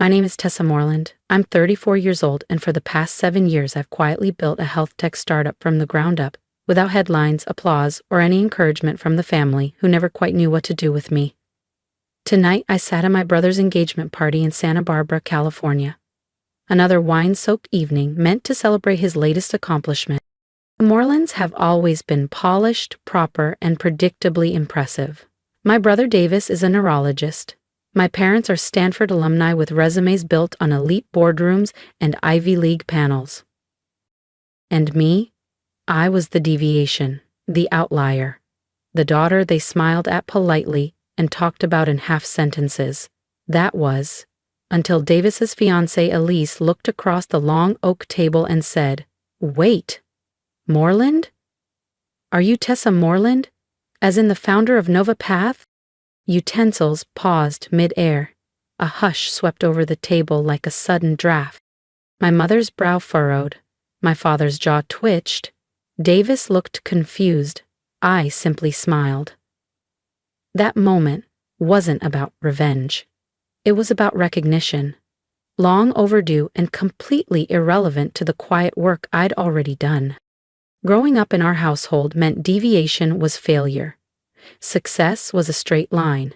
My name is Tessa Moreland. I'm 34 years old, and for the past 7 years I've quietly built a health tech startup from the ground up, without headlines, applause, or any encouragement from the family, who never quite knew what to do with me. Tonight I sat at my brother's engagement party in Santa Barbara, California. Another wine-soaked evening meant to celebrate his latest accomplishment. The Morelands have always been polished, proper, and predictably impressive. My brother Davis is a neurologist. My parents are Stanford alumni with resumes built on elite boardrooms and Ivy League panels. And me? I was the deviation, the outlier, the daughter they smiled at politely and talked about in half sentences. That was, until Davis's fiancée Elise looked across the long oak table and said, "Wait, Moreland? Are you Tessa Moreland, as in the founder of Nova Path?" Utensils paused mid-air. A hush swept over the table like a sudden draft. My mother's brow furrowed. My father's jaw twitched. Davis looked confused. I simply smiled. That moment wasn't about revenge. It was about recognition, long overdue and completely irrelevant to the quiet work I'd already done. Growing up in our household meant deviation was failure. Success was a straight line.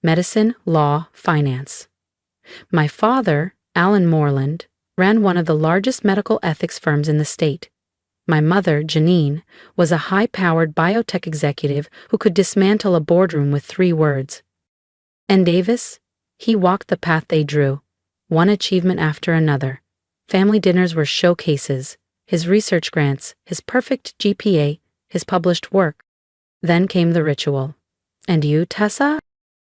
Medicine, law, finance. My father, Alan Moreland, ran one of the largest medical ethics firms in the state. My mother, Janine, was a high-powered biotech executive who could dismantle a boardroom with 3 words. And Davis? He walked the path they drew, one achievement after another. Family dinners were showcases, his research grants, his perfect GPA, his published work. Then came the ritual. And you, Tessa?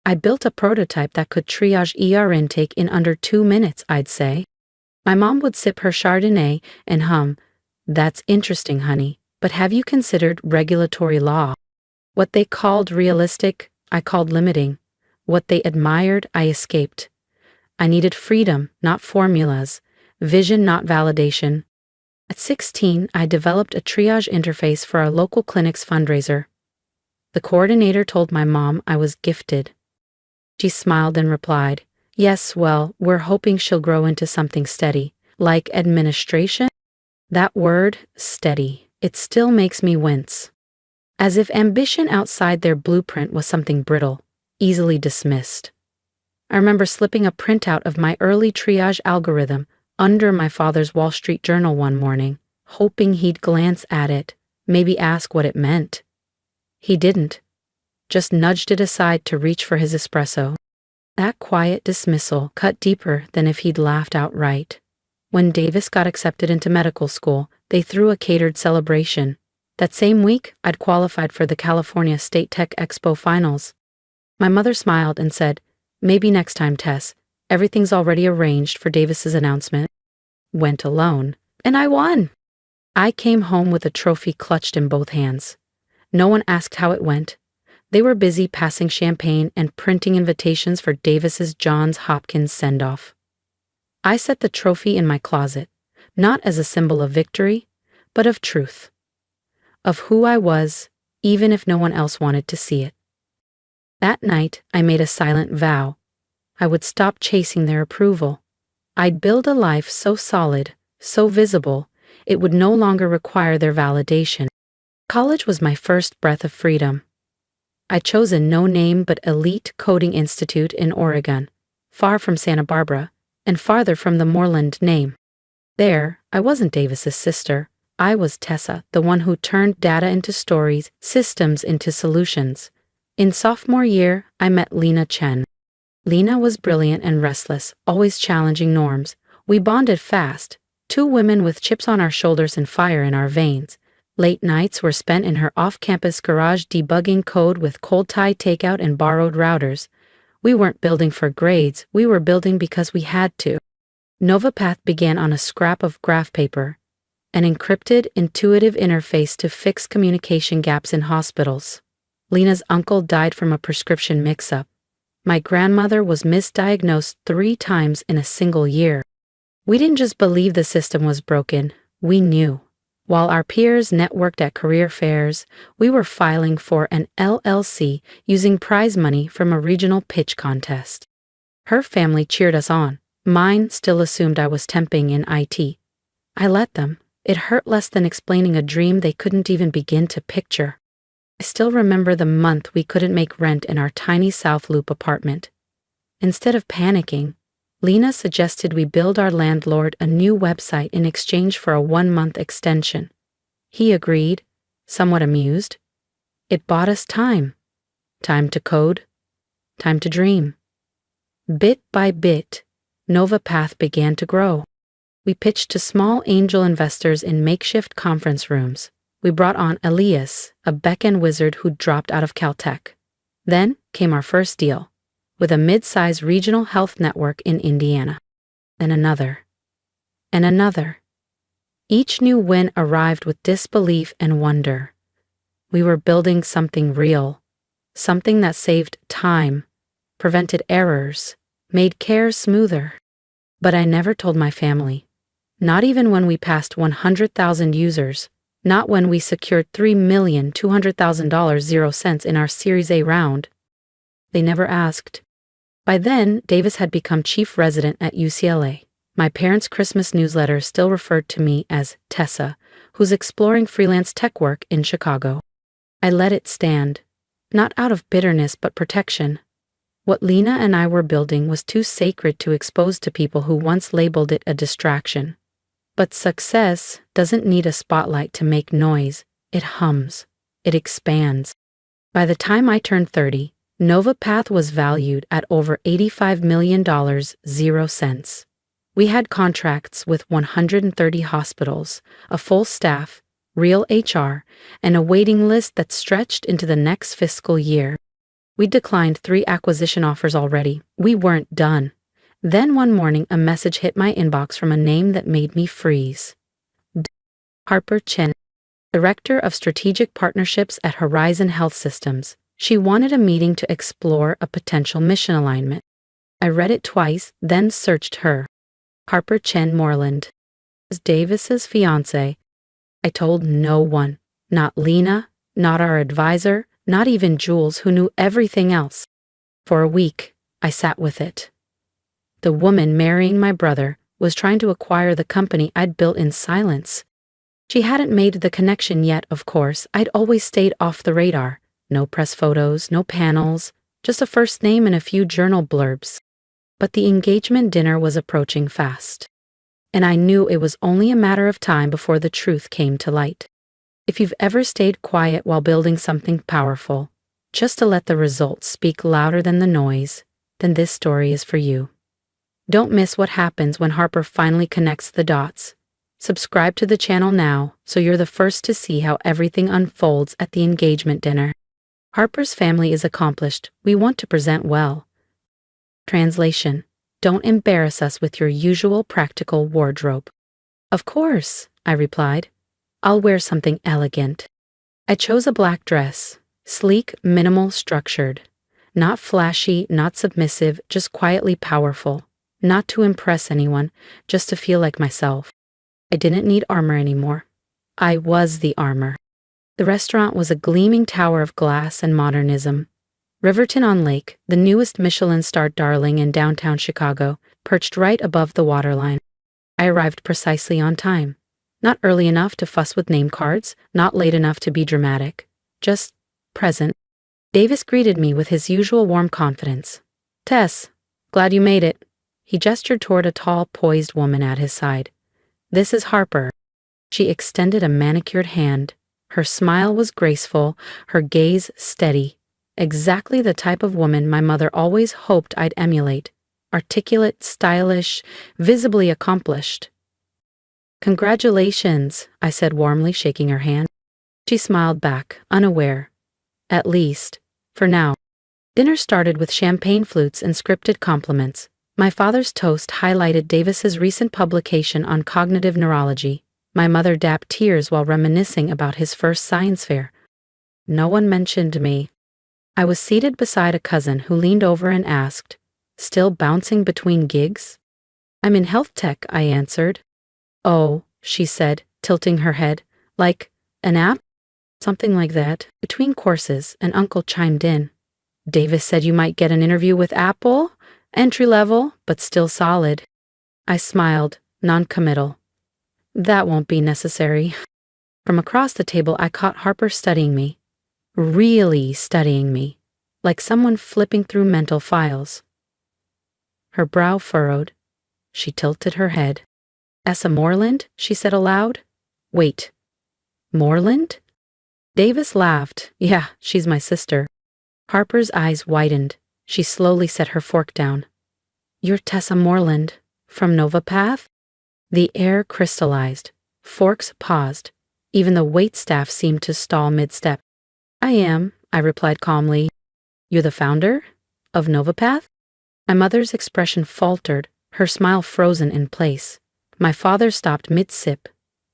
I built a prototype that could triage ER intake in under 2 minutes, I'd say. My mom would sip her Chardonnay and hum, "That's interesting, honey, but have you considered regulatory law?" What they called realistic, I called limiting. What they admired, I escaped. I needed freedom, not formulas, vision, not validation. At 16, I developed a triage interface for our local clinic's fundraiser. The coordinator told my mom I was gifted. She smiled and replied, "Yes, well, we're hoping she'll grow into something steady, like administration." That word, steady, it still makes me wince. As if ambition outside their blueprint was something brittle, easily dismissed. I remember slipping a printout of my early triage algorithm under my father's Wall Street Journal one morning, hoping he'd glance at it, maybe ask what it meant. He didn't, just nudged it aside to reach for his espresso. That quiet dismissal cut deeper than if he'd laughed outright. When Davis got accepted into medical school, they threw a catered celebration. That same week, I'd qualified for the California State Tech Expo finals. My mother smiled and said, "Maybe next time, Tess. Everything's already arranged for Davis's announcement." Went alone, and I won. I came home with a trophy clutched in both hands. No one asked how it went. They were busy passing champagne and printing invitations for Davis's Johns Hopkins send-off. I set the trophy in my closet, not as a symbol of victory, but of truth. Of who I was, even if no one else wanted to see it. That night, I made a silent vow. I would stop chasing their approval. I'd build a life so solid, so visible, it would no longer require their validation. College was my first breath of freedom. I chose a no-name but elite coding institute in Oregon, far from Santa Barbara, and farther from the Moreland name. There, I wasn't Davis's sister. I was Tessa, the one who turned data into stories, systems into solutions. In sophomore year, I met Lena Chen. Lena was brilliant and restless, always challenging norms. We bonded fast, 2 women with chips on our shoulders and fire in our veins. Late nights were spent in her off-campus garage debugging code with cold Thai takeout and borrowed routers. We weren't building for grades, we were building because we had to. NovaPath began on a scrap of graph paper, an encrypted, intuitive interface to fix communication gaps in hospitals. Lena's uncle died from a prescription mix-up. My grandmother was misdiagnosed 3 times in a single year. We didn't just believe the system was broken, we knew. While our peers networked at career fairs, we were filing for an LLC using prize money from a regional pitch contest. Her family cheered us on, Mine still assumed I was temping in IT. I let them. It hurt less than explaining a dream they couldn't even begin to picture. I still remember the month we couldn't make rent in our tiny South Loop apartment. Instead of panicking, Lena suggested we build our landlord a new website in exchange for a 1-month extension. He agreed, somewhat amused. It bought us time. Time to code. Time to dream. Bit by bit, NovaPath began to grow. We pitched to small angel investors in makeshift conference rooms. We brought on Elias, a back-end wizard who'd dropped out of Caltech. Then came our first deal, with a mid-size regional health network in Indiana. And another. And another. Each new win arrived with disbelief and wonder. We were building something real, something that saved time, prevented errors, made care smoother. But I never told my family. Not even when we passed 100,000 users, not when we secured $3,200,000 0 cents in our Series A round. They never asked. By then, Davis had become chief resident at UCLA. My parents' Christmas newsletter still referred to me as Tessa, who's exploring freelance tech work in Chicago. I let it stand, not out of bitterness but protection. What Lena and I were building was too sacred to expose to people who once labeled it a distraction. But success doesn't need a spotlight to make noise. It hums. It expands. By the time I turned 30, NovaPath was valued at over $85 million 0 cents. We had contracts with 130 hospitals, a full staff, real HR, and a waiting list that stretched into the next fiscal year. We declined 3 acquisition offers already. We weren't done. Then one morning a message hit my inbox from a name that made me freeze. Harper Chen, Director of Strategic Partnerships at Horizon Health Systems. She wanted a meeting to explore a potential mission alignment. I read it twice, then searched her. Harper Chen Moreland was Davis's fiancée. I told no one, not Lena, not our advisor, not even Jules, who knew everything else. For a week, I sat with it. The woman marrying my brother was trying to acquire the company I'd built in silence. She hadn't made the connection yet, of course. I'd always stayed off the radar. No press photos, no panels, just a first name and a few journal blurbs. But the engagement dinner was approaching fast. And I knew it was only a matter of time before the truth came to light. If you've ever stayed quiet while building something powerful, just to let the results speak louder than the noise, then this story is for you. Don't miss what happens when Harper finally connects the dots. Subscribe to the channel now so you're the first to see how everything unfolds at the engagement dinner. Harper's family is accomplished. We want to present well. Translation: don't embarrass us with your usual practical wardrobe. Of course, I replied. I'll wear something elegant. I chose a black dress, sleek, minimal, structured. Not flashy, not submissive, just quietly powerful. Not to impress anyone, just to feel like myself. I didn't need armor anymore. I was the armor. The restaurant was a gleaming tower of glass and modernism. Riverton-on-Lake, the newest Michelin-starred darling in downtown Chicago, perched right above the waterline. I arrived precisely on time. Not early enough to fuss with name cards, not late enough to be dramatic. Just present. Davis greeted me with his usual warm confidence. "Tess, glad you made it." He gestured toward a tall, poised woman at his side. "This is Harper." She extended a manicured hand. Her smile was graceful, her gaze steady. Exactly the type of woman my mother always hoped I'd emulate. Articulate, stylish, visibly accomplished. "Congratulations," I said warmly, shaking her hand. She smiled back, unaware. At least, for now. Dinner started with champagne flutes and scripted compliments. My father's toast highlighted Davis's recent publication on cognitive neurology. My mother dabbed tears while reminiscing about his first science fair. No one mentioned me. I was seated beside a cousin who leaned over and asked, "Still bouncing between gigs?" "I'm in health tech," I answered. "Oh," she said, tilting her head, "like an app?" "Something like that, between courses," and Uncle chimed in. "Davis said you might get an interview with Apple? Entry level, but still solid." I smiled, non-committal. That won't be necessary. From across the table, I caught Harper studying me. Really studying me. Like someone flipping through mental files. Her brow furrowed. She tilted her head. "Essa Moreland?" she said aloud. "Wait. Moreland?" Davis laughed. "Yeah, she's my sister." Harper's eyes widened. She slowly set her fork down. "You're Tessa Moreland, from Novapath?" The air crystallized. Forks paused. Even the waitstaff seemed to stall mid-step. "I am," I replied calmly. "You're the founder? Of Novapath?" My mother's expression faltered, her smile frozen in place. My father stopped mid-sip.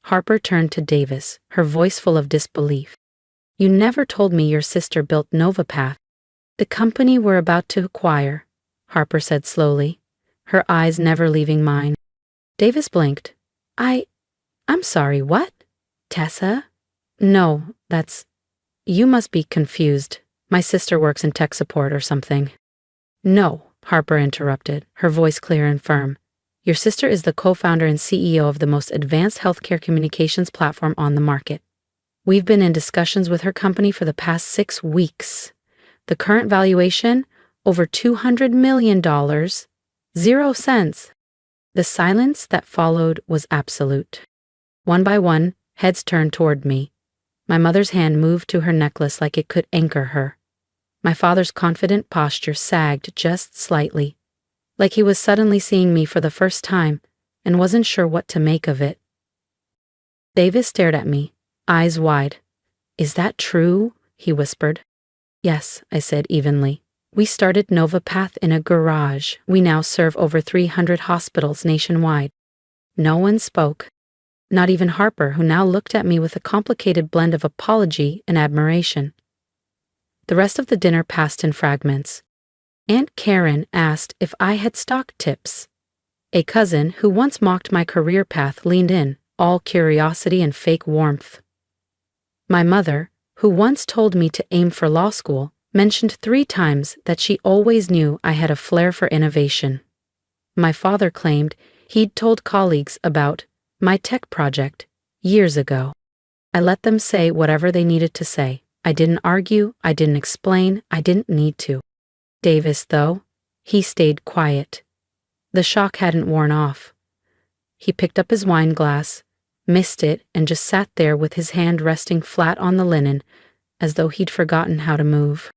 Harper turned to Davis, her voice full of disbelief. "You never told me your sister built Novapath." "The company we're about to acquire," Harper said slowly, her eyes never leaving mine. Davis blinked. I'm sorry, what? Tessa?" "No, you must be confused. My sister works in tech support or something." "No," Harper interrupted, her voice clear and firm. "Your sister is the co-founder and CEO of the most advanced healthcare communications platform on the market. We've been in discussions with her company for the past 6 weeks. The current valuation, over $200 million. 0 cents. The silence that followed was absolute. One by one, heads turned toward me. My mother's hand moved to her necklace like it could anchor her. My father's confident posture sagged just slightly, like he was suddenly seeing me for the first time and wasn't sure what to make of it. Davis stared at me, eyes wide. "Is that true?" he whispered. "Yes," I said evenly. "We started Novapath in a garage. We now serve over 300 hospitals nationwide." No one spoke. Not even Harper, who now looked at me with a complicated blend of apology and admiration. The rest of the dinner passed in fragments. Aunt Karen asked if I had stock tips. A cousin who once mocked my career path leaned in, all curiosity and fake warmth. My mother, who once told me to aim for law school, mentioned 3 times that she always knew I had a flair for innovation. My father claimed he'd told colleagues about my tech project years ago. I let them say whatever they needed to say. I didn't argue, I didn't explain, I didn't need to. Davis, though, he stayed quiet. The shock hadn't worn off. He picked up his wine glass, missed it, and just sat there with his hand resting flat on the linen, as though he'd forgotten how to move.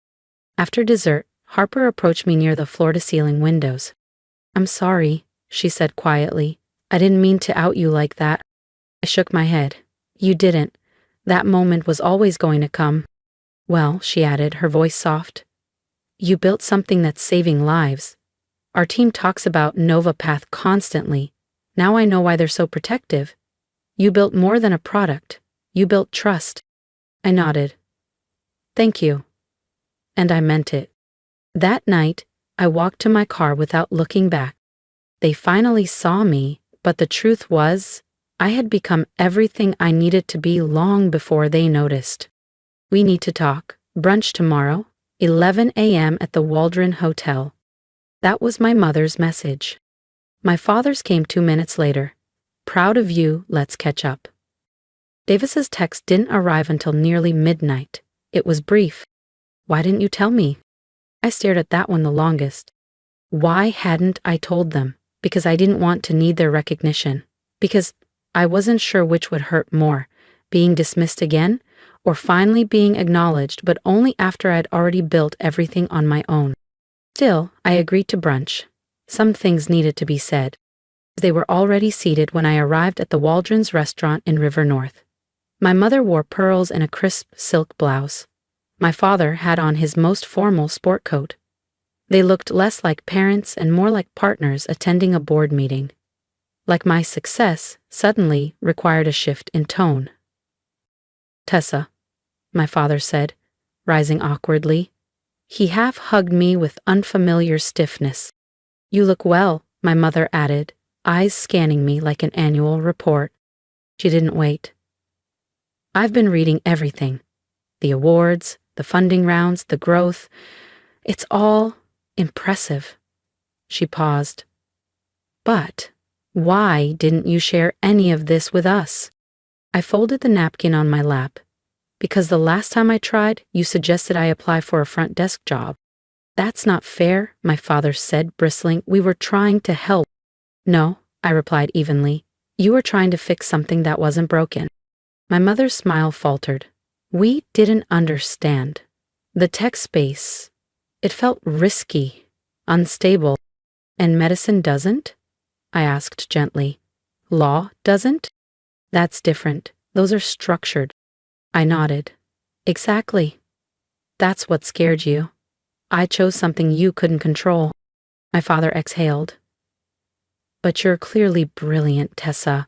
After dessert, Harper approached me near the floor-to-ceiling windows. "I'm sorry," she said quietly. "I didn't mean to out you like that." I shook my head. "You didn't. That moment was always going to come." "Well," she added, her voice soft, "you built something that's saving lives. Our team talks about Novapath constantly. Now I know why they're so protective. You built more than a product. You built trust." I nodded. "Thank you." And I meant it. That night, I walked to my car without looking back. They finally saw me, but the truth was, I had become everything I needed to be long before they noticed. "We need to talk. Brunch tomorrow, 11 a.m. at the Waldron Hotel." That was my mother's message. My father's came 2 minutes later. "Proud of you, let's catch up." Davis's text didn't arrive until nearly midnight. It was brief. "Why didn't you tell me?" I stared at that one the longest. Why hadn't I told them? Because I didn't want to need their recognition. Because I wasn't sure which would hurt more, being dismissed again, or finally being acknowledged, but only after I'd already built everything on my own. Still, I agreed to brunch. Some things needed to be said. They were already seated when I arrived at the Waldron's restaurant in River North. My mother wore pearls and a crisp silk blouse. My father had on his most formal sport coat. They looked less like parents and more like partners attending a board meeting. Like my success suddenly required a shift in tone. "Tessa," my father said, rising awkwardly. He half hugged me with unfamiliar stiffness. "You look well," my mother added, eyes scanning me like an annual report. She didn't wait. "I've been reading everything. The awards, the funding rounds, the growth. It's all impressive." She paused. "But Why didn't you share any of this with us? I folded the napkin on my lap. Because the last time I tried, you suggested I apply for a front desk job. That's not fair, my father said, bristling. We were trying to help. No, I replied evenly. You were trying to fix something that wasn't broken. My mother's smile faltered. We didn't understand. The tech space. It felt risky, unstable. And medicine doesn't? I asked gently. Law doesn't? That's different. Those are structured. I nodded. Exactly. That's what scared you. I chose something you couldn't control. My father exhaled. But you're clearly brilliant, Tessa.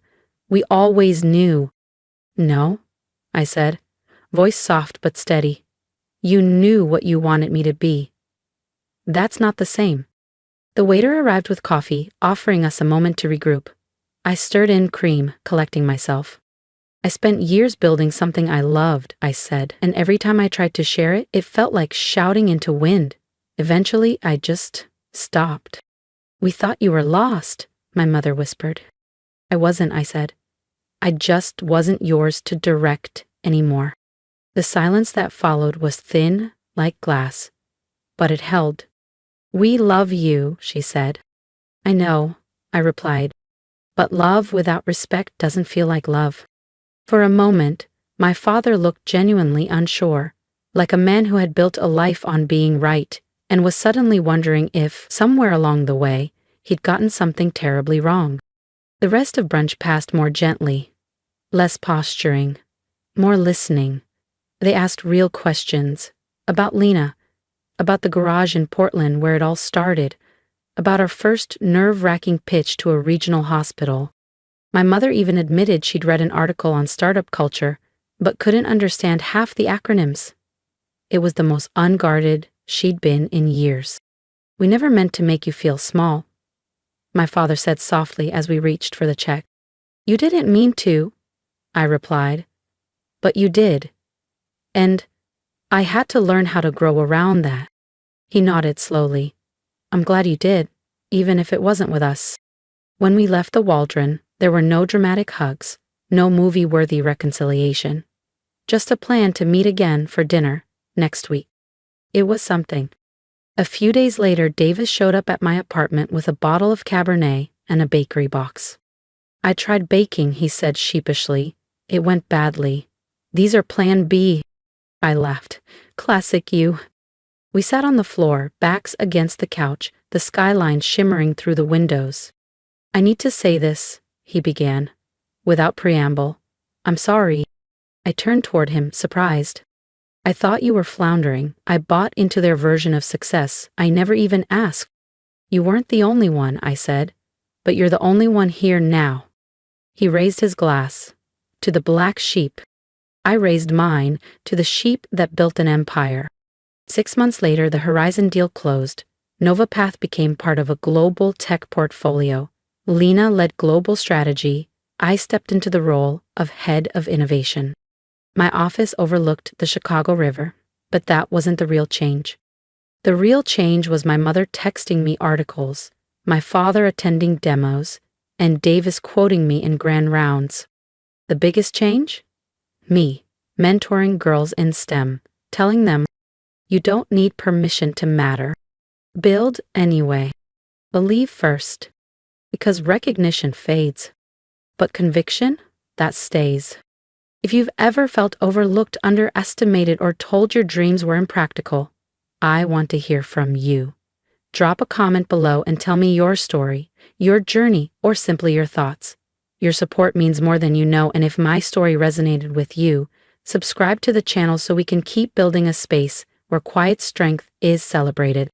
We always knew. No, I said, voice soft but steady. You knew what you wanted me to be. That's not the same. The waiter arrived with coffee, offering us a moment to regroup. I stirred in cream, collecting myself. I spent years building something I loved, I said, and every time I tried to share it, it felt like shouting into wind. Eventually, I just stopped. We thought you were lost, my mother whispered. I wasn't, I said. I just wasn't yours to direct anymore. The silence that followed was thin, like glass, but it held. We love you, she said. I know, I replied, but love without respect doesn't feel like love. For a moment, my father looked genuinely unsure, like a man who had built a life on being right and was suddenly wondering if, somewhere along the way, he'd gotten something terribly wrong. The rest of brunch passed more gently, less posturing, more listening. They asked real questions about Lena, about the garage in Portland where it all started, about our first nerve-wracking pitch to a regional hospital. My mother even admitted she'd read an article on startup culture, but couldn't understand half the acronyms. It was the most unguarded she'd been in years. We never meant to make you feel small, my father said softly as we reached for the check. You didn't mean to, I replied, but you did. And I had to learn how to grow around that. He nodded slowly. I'm glad you did, even if it wasn't with us. When we left the Waldron, there were no dramatic hugs, no movie-worthy reconciliation. Just a plan to meet again for dinner next week. It was something. A few days later, Davis showed up at my apartment with a bottle of Cabernet and a bakery box. I tried baking, he said sheepishly. It went badly. These are Plan B. I laughed. Classic you. We sat on the floor, backs against the couch, the skyline shimmering through the windows. I need to say this, he began, without preamble. I'm sorry. I turned toward him, surprised. I thought you were floundering. I bought into their version of success. I never even asked. You weren't the only one, I said, but you're the only one here now. He raised his glass. To the black sheep. I raised mine to the sheep that built an empire. 6 months later, the Horizon deal closed. NovaPath became part of a global tech portfolio. Lena led global strategy. I stepped into the role of head of innovation. My office overlooked the Chicago River, but that wasn't the real change. The real change was my mother texting me articles, my father attending demos, and Davis quoting me in grand rounds. The biggest change? Me, mentoring girls in STEM, telling them, you don't need permission to matter. Build anyway. Believe first. Because recognition fades. But conviction, that stays. If you've ever felt overlooked, underestimated, or told your dreams were impractical, I want to hear from you. Drop a comment below and tell me your story, your journey, or simply your thoughts. Your support means more than you know, and if my story resonated with you, subscribe to the channel so we can keep building a space where quiet strength is celebrated.